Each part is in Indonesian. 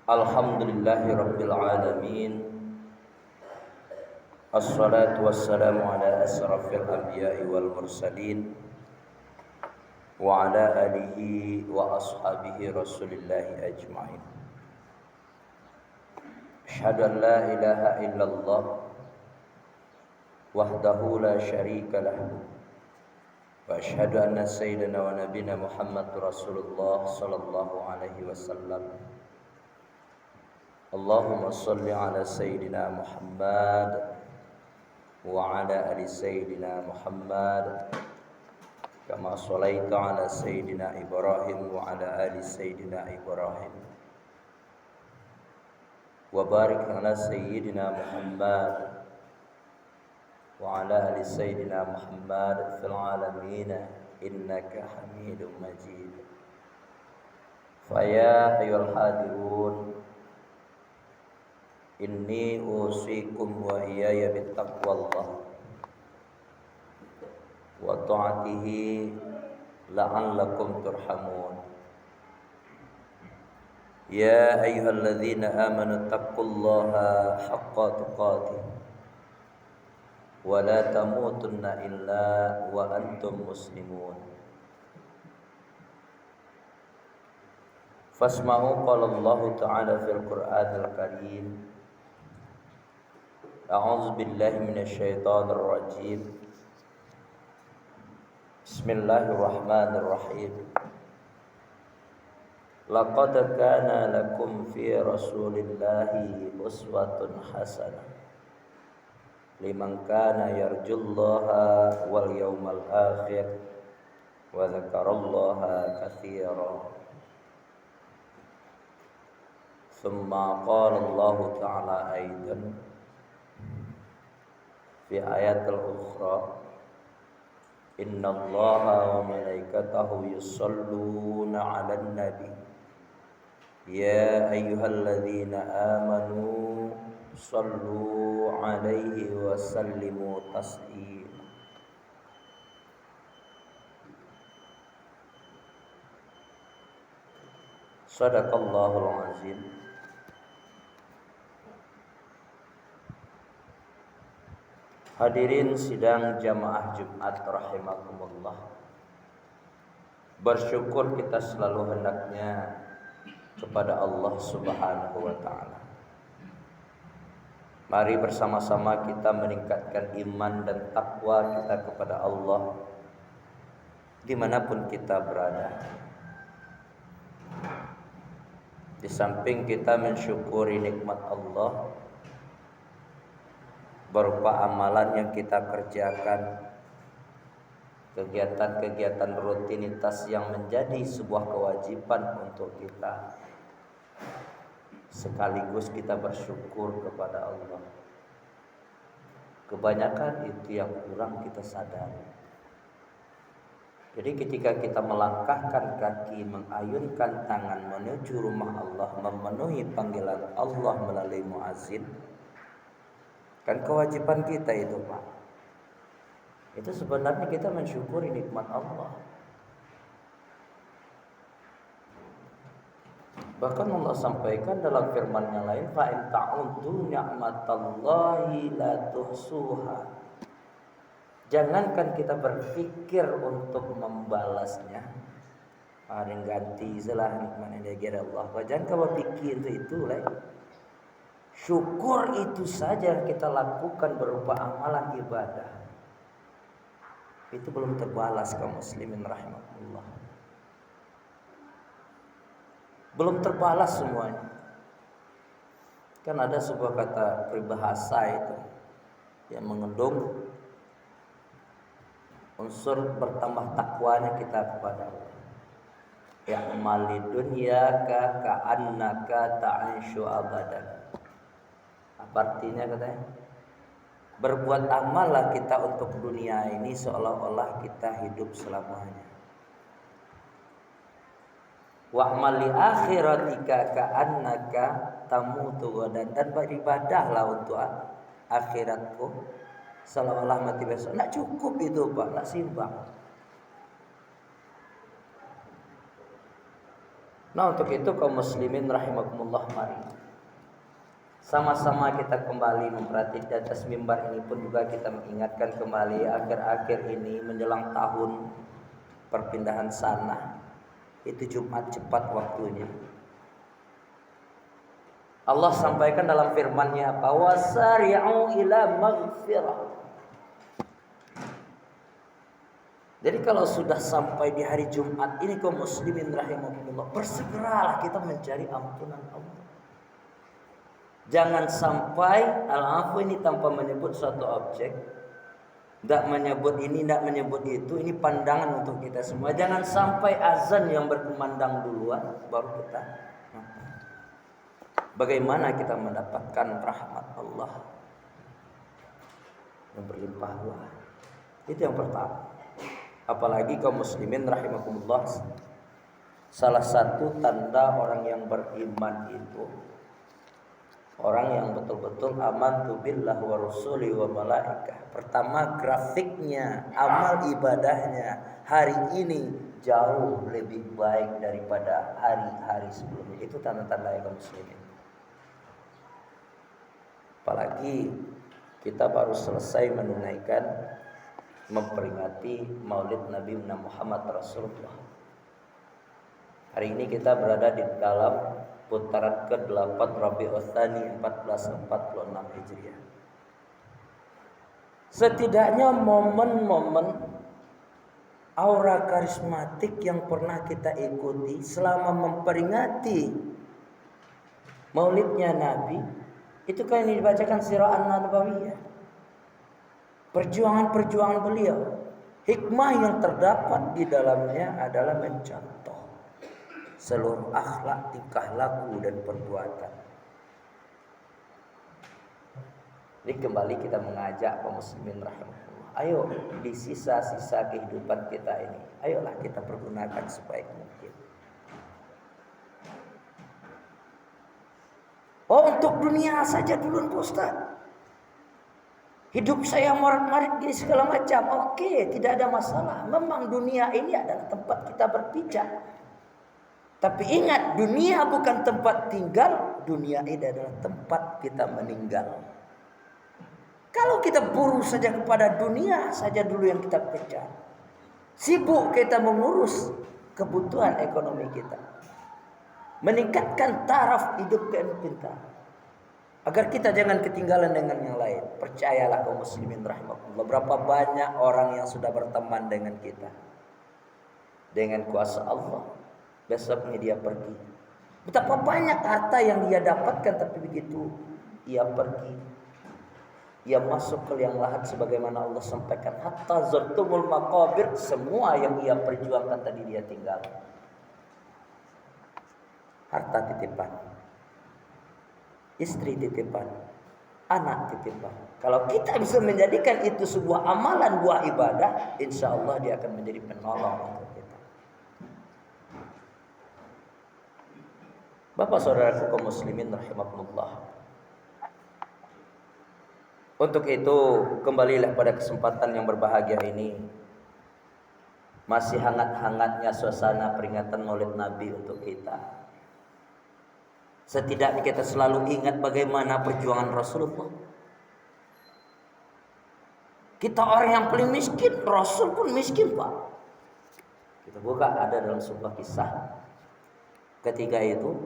Alhamdulillahi Rabbil Alamin. Assalatu wassalamu ala asrafil anbiya'i wal mursalin wa ala alihi wa ashabihi rasulillahi ajma'in. Asyhadu an la ilaha illallah wahdahu la syarika lahu wa asyhadu anna sayyidina wa nabiyana Muhammad Rasulullah sallallahu alaihi wasallam. Allahumma salli ala sayyidina Muhammad wa ala ali sayyidina Muhammad kama shallaita ala sayyidina Ibrahim wa ala ali sayyidina Ibrahim wa barik ala sayyidina Muhammad wa ala ali sayyidina Muhammad fil alamin innaka Hamidum Majid. Fa ya ayyuhal hadirun, inni usikum wa iyaya bittaqwallah wa ta'atihi la'allakum turhamun. Ya ayyuhalladzina amanu taqullaha haqqa tuqatih wa la tamutunna illa wa antum muslimun. Fasma'u qala Allah ta'ala fil Qur'anil Karim. A'udzu billahi minasyaitonir rajim. Bismillahirrahmanirrahim. Laqad kana lakum fi Rasulillahi uswatun hasanah liman kana yarjullaha wal yawmal akhir wa dzakarallaha katsiran. Tsumma qala Allah ta'ala aidan fi ayatil ukhra, innallaha wa malaikatahu yusholluna 'alan nabi ya ayyuhalladzina amanu shallu 'alaihi wa sallimu taslima. Shadaqallahul azim. Hadirin sidang jamaah Jumat rahimakumullah. Bersyukur kita selalu hendaknya kepada Allah Subhanahu wa taala. Mari bersama-sama kita meningkatkan iman dan takwa kita kepada Allah dimanapun kita berada. Di samping kita mensyukuri nikmat Allah berupa amalan yang kita kerjakan, kegiatan-kegiatan rutinitas yang menjadi sebuah kewajiban untuk kita, sekaligus kita bersyukur kepada Allah. Kebanyakan itu yang kurang kita sadari. Jadi ketika kita melangkahkan kaki, mengayunkan tangan menuju rumah Allah, memenuhi panggilan Allah melalui muazin, kan kewajiban kita itu, Pak. Itu sebenarnya kita mensyukuri nikmat Allah. Bahkan Allah sampaikan dalam firman-Nya lain, fa in ta'uddu ni'matallahi la tuhsuha. Jangankan kita berpikir untuk membalasnya. Paling ganti salah nikmat yang dari Allah. Jangan kau berpikir itu lah. Syukur itu saja kita lakukan berupa amalan ibadah, itu belum terbalas kaum muslimin rahimahullah. Belum terbalas semuanya. Kan ada sebuah kata peribahasa itu yang mengandung unsur bertambah takwanya kita kepada Allah. Ya'mali dunyaka ka'annaka ta'anshu abadan. Apa artinya katanya? Berbuat amallah kita untuk dunia ini seolah-olah kita hidup selamanya. Wa'mal li akhiratika ka'annaka tamutu ghadan. Dan beribadahlah untuk akhiratku seolah-olah mati besok. Nak cukup itu, Pak, nak simbang. Nah, untuk itu kaum muslimin rahimakumullah, mari sama-sama kita kembali memperhatikan di atas mimbar ini pun juga kita mengingatkan kembali akhir-akhir ini menjelang tahun perpindahan sana. Itu Jumat cepat waktunya. Allah sampaikan dalam firman-Nya, "Wasari'u ila maghfirah." Jadi kalau sudah sampai di hari Jumat ini kaum muslimin rahimahumullah, bersegeralah kita mencari ampunan Allah. Jangan sampai al-afu ini tanpa menyebut suatu objek, tidak menyebut ini, tidak menyebut itu. Ini pandangan untuk kita semua. Jangan sampai azan yang berkumandang duluan baru kita. Bagaimana kita mendapatkan rahmat Allah yang berlimpah ruah? Itu yang pertama. Apalagi kaum muslimin rahimakumullah, salah satu tanda orang yang beriman itu orang yang betul-betul amantu billah wa rusuli wa malaikah. Pertama, grafiknya, amal ibadahnya hari ini jauh lebih baik daripada hari-hari sebelumnya. Itu tanda-tanda kaum muslimin. Apalagi kita baru selesai menunaikan memperingati Maulid Nabi Muhammad Rasulullah. Hari ini kita berada di dalam putaran ke-8 Rabiul Tsani 1446 Hijriah. Setidaknya momen-momen aura karismatik yang pernah kita ikuti selama memperingati Maulidnya Nabi, itu kan yang dibacakan Sirah An-Nabawiyah. Perjuangan-perjuangan beliau, hikmah yang terdapat di dalamnya adalah mencontoh seluruh akhlak, tingkah laku dan perbuatan. Jadi kembali kita mengajak kaum muslimin rahimahullah, ayo di sisa-sisa kehidupan kita ini, ayolah kita pergunakan sebaik mungkin. Oh, untuk dunia saja dulu Pak Ustaz. Hidup saya morat-marit gini segala macam. Oke, tidak ada masalah. Memang dunia ini adalah tempat kita berpijak. Tapi ingat, dunia bukan tempat tinggal. Dunia ini adalah tempat kita meninggal. Kalau kita buru saja kepada dunia saja dulu yang kita kejar, sibuk kita mengurus kebutuhan ekonomi kita, meningkatkan taraf hidup kita, agar kita jangan ketinggalan dengan yang lain. Percayalah kaum muslimin rahimahullah, berapa banyak orang yang sudah berteman dengan kita, dengan kuasa Allah besoknya dia pergi. Betapa banyak harta yang dia dapatkan, tapi begitu ia pergi, ia masuk ke liang lahat sebagaimana Allah sampaikan, hatta zurtumul maqabir, semua yang ia perjuangkan tadi dia tinggal. Harta titipan, istri titipan, anak titipan. Kalau kita bisa menjadikan itu sebuah amalan, buah ibadah, insya Allah dia akan menjadi penolong untuk kita. Bapak saudaraku kaum muslimin rahimakumullah, untuk itu kembalilah pada kesempatan yang berbahagia ini. Masih hangat-hangatnya suasana peringatan Maulid Nabi untuk kita. Setidaknya kita selalu ingat bagaimana perjuangan Rasulullah. Kita orang yang paling miskin, Rasul pun miskin Pak. Kita buka, ada dalam sebuah kisah. Ketika itu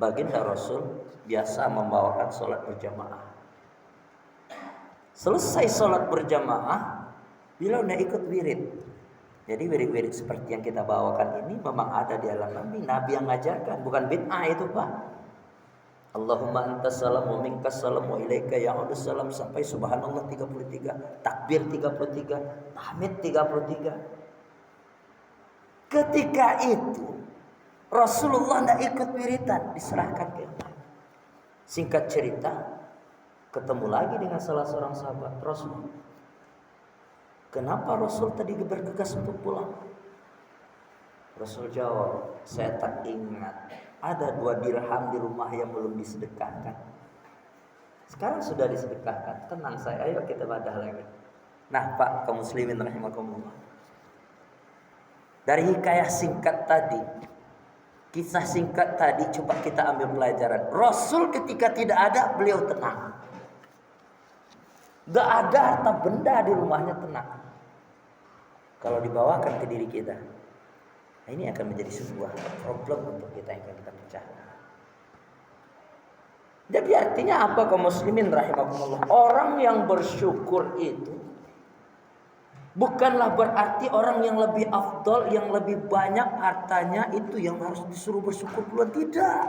baginda Rasul biasa membawakan sholat berjamaah. Selesai sholat berjamaah, beliau tidak ikut wirid. Jadi wirid-wirid seperti yang kita bawakan ini memang ada di alam Nabi. Nabi yang ngajarkan, bukan bid'ah itu Pak. Allahumma antas salam wa minkas salam wa ilaika ya'udus salam, sampai subhanallah 33, takbir 33, tahmid 33. Ketika itu Rasulullah tidak ikut wiridan, diserahkan ke Allah. Singkat cerita, ketemu lagi dengan salah seorang sahabat Rasul. Kenapa Rasul tadi bergegas untuk pulang? Rasul jawab, saya tak ingat ada 2 dirham di rumah yang belum disedekahkan. Sekarang sudah disedekahkan, tenang saya, ayo kita ibadah lagi. Nah Pak kaum muslimin rahimakumullah, dari hikayah singkat tadi Kisah singkat tadi coba kita ambil pelajaran. Rasul ketika tidak ada, beliau tenang. Gak ada harta benda di rumahnya, tenang. Kalau dibawakan ke diri kita, nah ini akan menjadi sebuah problem untuk kita yang akan kita pecahkan. Jadi artinya apa kaum muslimin rahimakumullah? Orang yang bersyukur itu bukanlah berarti orang yang lebih afdal, yang lebih banyak hartanya itu yang harus disuruh bersyukur pula, tidak.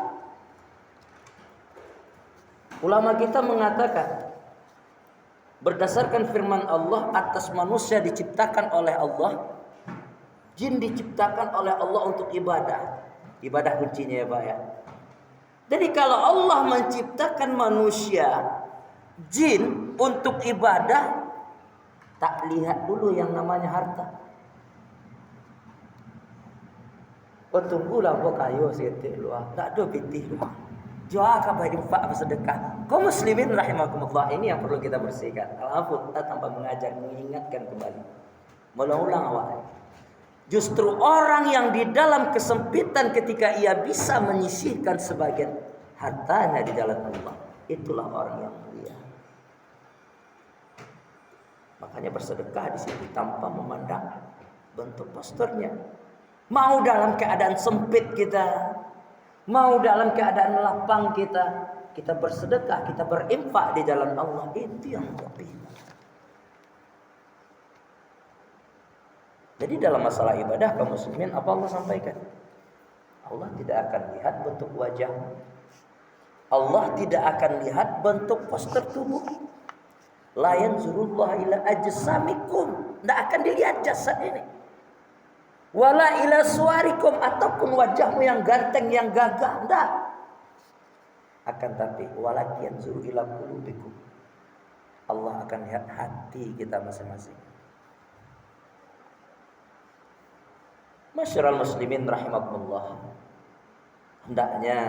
Ulama kita mengatakan berdasarkan firman Allah, atas manusia diciptakan oleh Allah, jin diciptakan oleh Allah untuk ibadah. Ibadah kuncinya ya Pak ya. Jadi kalau Allah menciptakan manusia, jin untuk ibadah, tak lihat dulu yang namanya harta. Oh tunggulah kok kayu setik luar, tak ada pitih luar. Jual kabar infak bersedekah. Kaum muslimin rahimakumullah, ini yang perlu kita bersihkan. Alhamdulillah tanpa mengajar, mengingatkan kembali, mengulang awal. Justru orang yang di dalam kesempitan ketika ia bisa menyisihkan sebagian hartanya di jalan Allah, itulah orang yang mulia. Makanya bersedekah di situ tanpa memandang bentuk posturnya. Mau dalam keadaan sempit kita, mau dalam keadaan lapang kita bersedekah, kita berinfak di jalan Allah, itu yang lebih. Jadi dalam masalah ibadah kaum muslimin, apa Allah sampaikan? Allah tidak akan lihat bentuk wajah, Allah tidak akan lihat bentuk postur tubuh. La yanzurullah ila ajsamikum, tidak akan dilihat jasad ini. Wala ila suwarikum, ataupun wajahmu yang ganteng, yang gagah, tidak. Akan tapi walakin yanzuru ila qulubikum, Allah akan lihat hati kita masing-masing. Masyarul muslimin rahimakumullah, hendaknya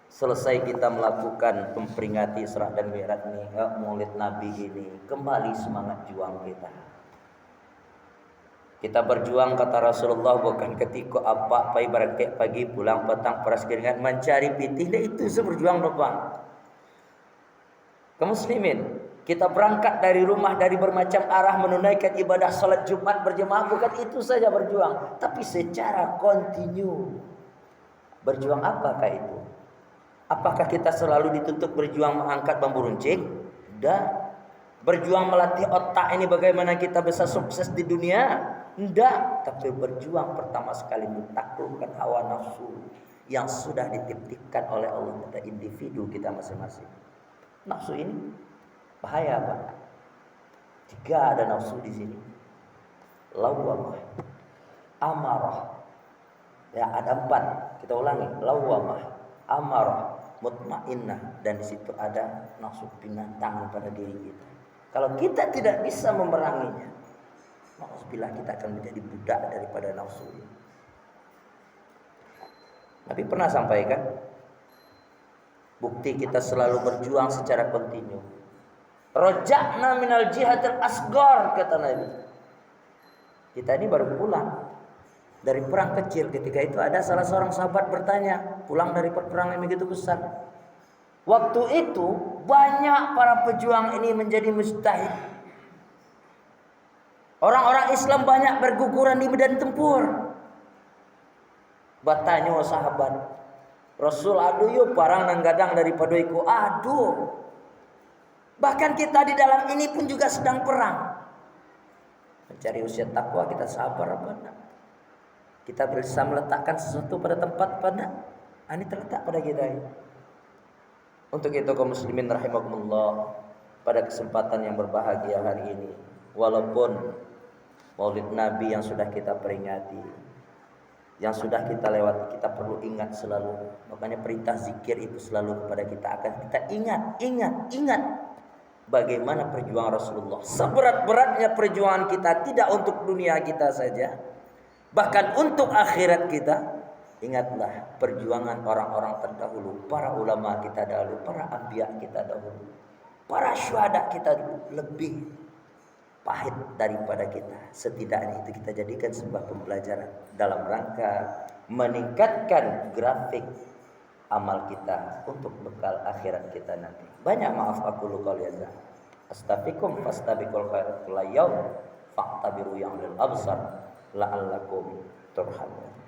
selesai kita melakukan memperingati Isra dan Mi'raj ini, Maulid Nabi ini, kembali semangat juang kita. Kita berjuang kata Rasulullah bukan ketika apa ibarat kayak pagi pulang petang peras keringat mencari pitih, itu berjuang depan. Kaum muslimin, kita berangkat dari rumah dari bermacam arah menunaikan ibadah salat Jumat berjemaah, bukan itu saja berjuang, tapi secara kontinu. Berjuang apakah itu? Apakah kita selalu dituntut berjuang mengangkat bambu runcing? Tidak. Berjuang melatih otak ini bagaimana kita bisa sukses di dunia? Tidak. Tapi berjuang pertama sekali menaklukkan hawa nafsu yang sudah dititipkan oleh Allah pada individu kita masing-masing. Nafsu ini bahaya Pak. 3 ada nafsu di sini. Lawwamah, amarah. Ya ada 4. Kita ulangi. Lawwamah, amarah, mutmainnah, dan di situ ada nafsu binatang pada diri kita. Kalau kita tidak bisa memeranginya, maka kita akan menjadi budak daripada nafsu ini. Nabi pernah sampaikan, bukti kita selalu berjuang secara kontinu. Raja'na minal jihadil asghar, kata Nabi. Kita ini baru pulang dari perang kecil. Ketika itu ada salah seorang sahabat bertanya, pulang dari perang yang begitu besar. Waktu itu banyak para pejuang ini menjadi mujtahid. Orang-orang Islam banyak berguguran di medan tempur. Bertanya sahabat, Rasul aduh yuk parang nanggadang daripada iku aduh. Bahkan kita di dalam ini pun juga sedang perang. Mencari usia takwa, kita sabar apa enggak? Kita bisa meletakkan sesuatu pada tempat pada ini terletak pada kita ini. Untuk itu kaum muslimin rahimakumullah, pada kesempatan yang berbahagia hari ini, walaupun Maulid Nabi yang sudah kita peringati, yang sudah kita lewati, kita perlu ingat selalu. Makanya perintah zikir itu selalu kepada kita, akan kita ingat bagaimana perjuangan Rasulullah. Seberat-beratnya perjuangan kita tidak untuk dunia kita saja, bahkan untuk akhirat kita. Ingatlah perjuangan orang-orang terdahulu, para ulama kita dahulu, para anbiya kita dahulu, para syuhada kita dulu. Lebih pahit daripada kita. Setidaknya itu kita jadikan sebuah pembelajaran dalam rangka meningkatkan grafik amal kita untuk bekal akhirat kita nanti. Banyak maaf aku luka lihat. Astabikum fastabiqul khairat yaum fa'tabiru yang lil absar la'allakum turhamun.